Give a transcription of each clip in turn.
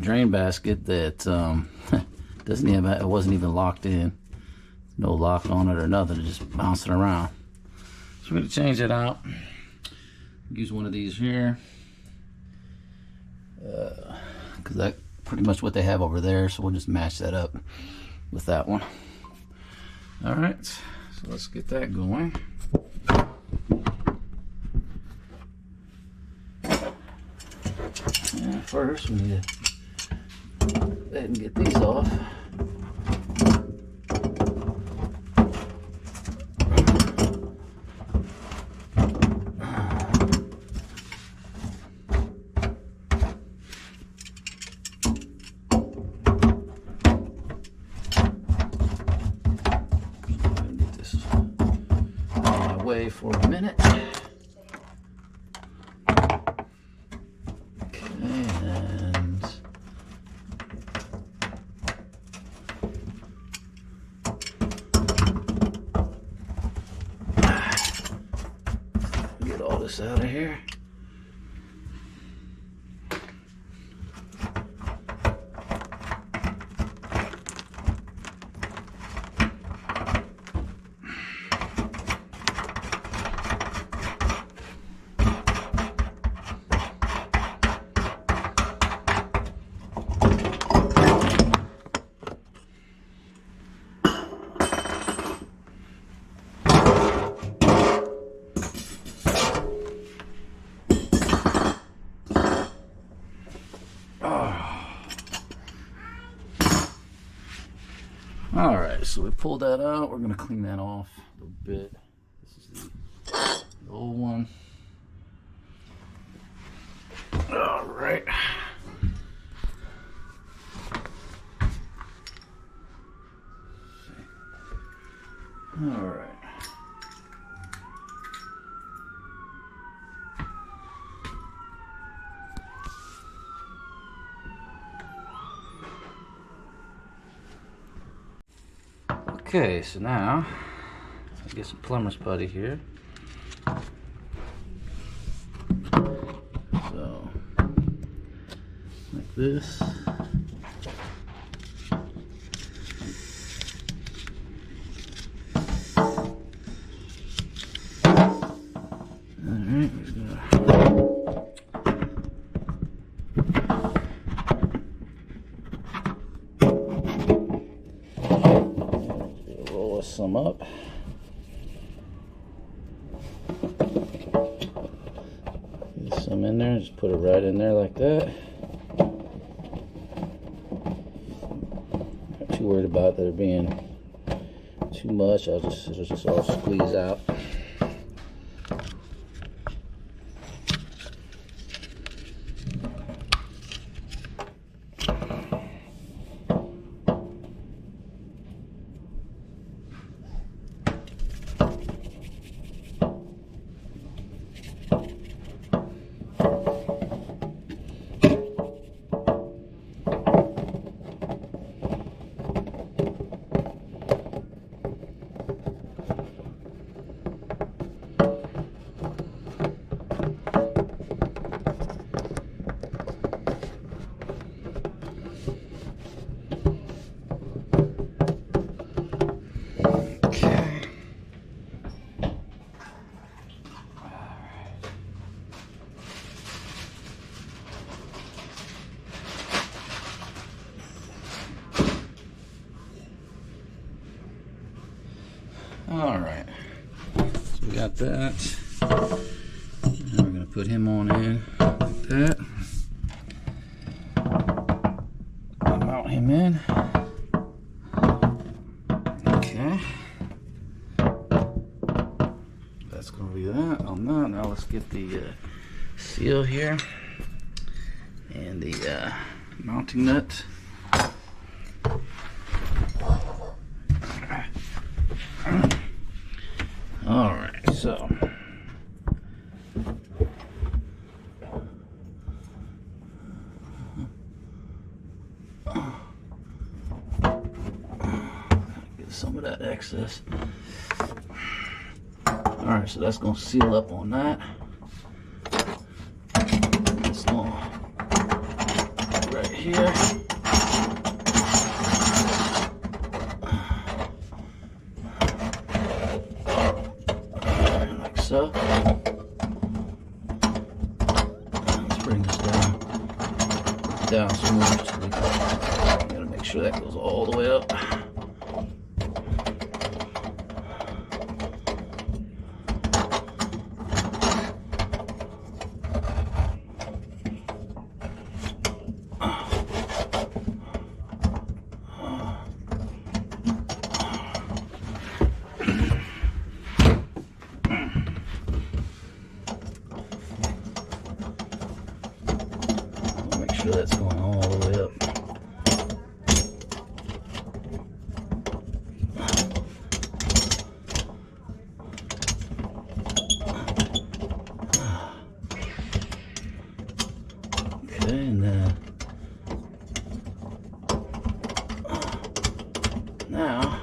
drain basket that doesn't even, it wasn't even locked in. No lock on it or nothing, just bouncing around. So we're gonna change it out. Use one of these here. Because that's pretty much what they have over there, so we'll just match that up with that one. All right, so let's get that going. And first, we need to go ahead and get these off. For a minute. Okay, and get all this out of here. All right, so we pulled that out. We're gonna clean that off a little bit. This is the old one. All right. All right. Okay, so now I'll get some plumber's putty here. So, like this. Alright, we're gonna roll some up. Get some in there, just put it right in there like that. Not too worried about there being too much. It'll just all squeeze out. All right, so we got that. Now we're gonna put him on in like that. Mount him in. Okay. That's gonna be that on that. Now let's get the seal here and the mounting nut. All right, so get some of that excess. All right, so that's gonna seal up on that. It's going right here. here. Like so. Let's bring this down some more. So we gotta make sure that goes all the way up. That's going all the way up. Okay, and then now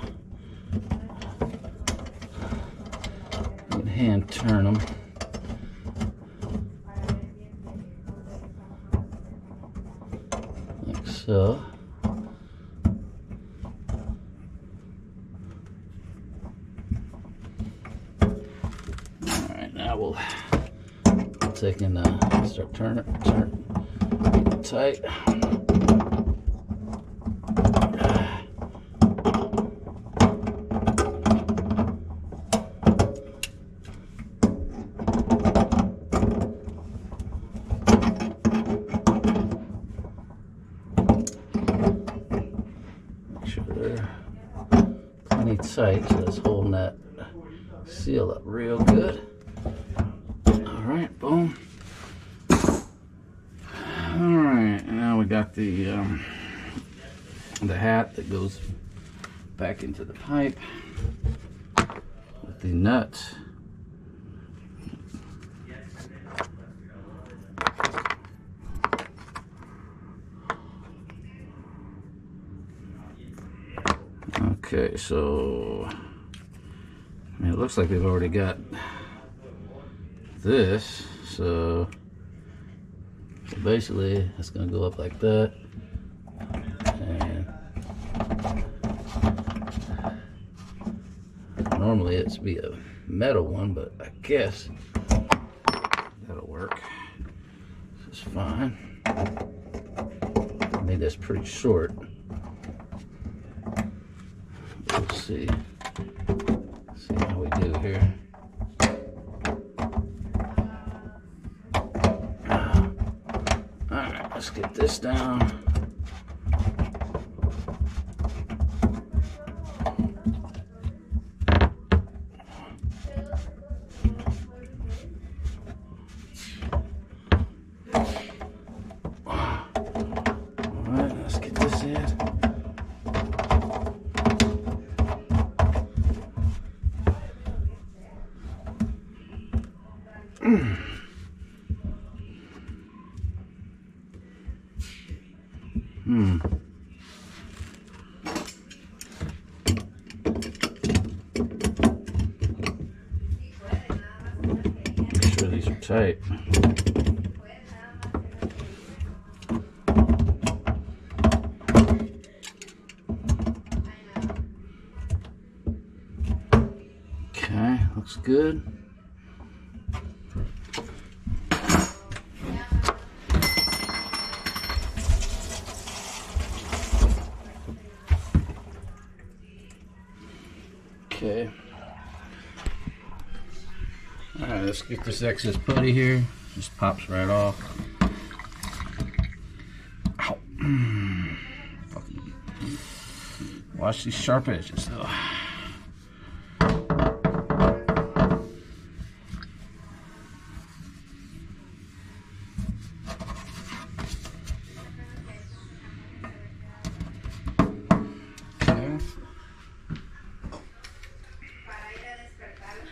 you can hand turn them. So, all right, now we'll take and start turning it tight. Plenty tight, so that's holding that seal up real good. All right, boom. All right, now we got the hat that goes back into the pipe with the nuts. Okay, so I mean, it looks like they've already got this, so basically it's going to go up like that, and normally it's be a metal one, but I guess that'll work just fine. I think that's pretty short. We'll see how we do here. Alright, let's get this down. Alright, let's get this in. Make sure these are tight. Okay, looks good. Okay. All right, let's get this excess putty here. Just pops right off. Ow. Fucking watch these sharp edges though.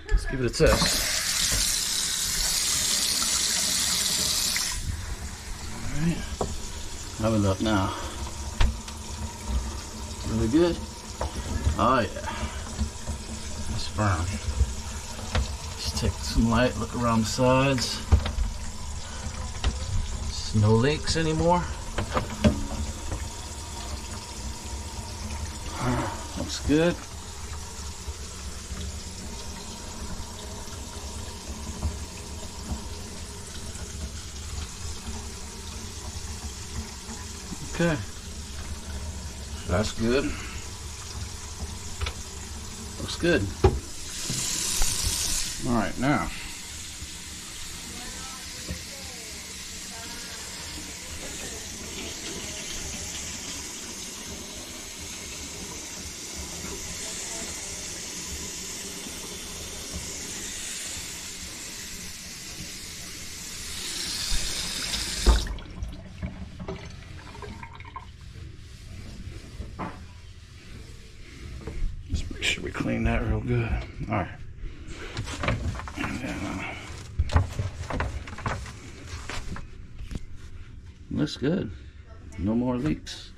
Let's give it a test. Alright, have a look now. Really good? Oh yeah. It's firm. Just take some light, look around the sides. There's no leaks anymore. looks good. Okay, so that's good. Looks good. All right, now make sure we clean that real good. All right. And then, looks good. No more leaks.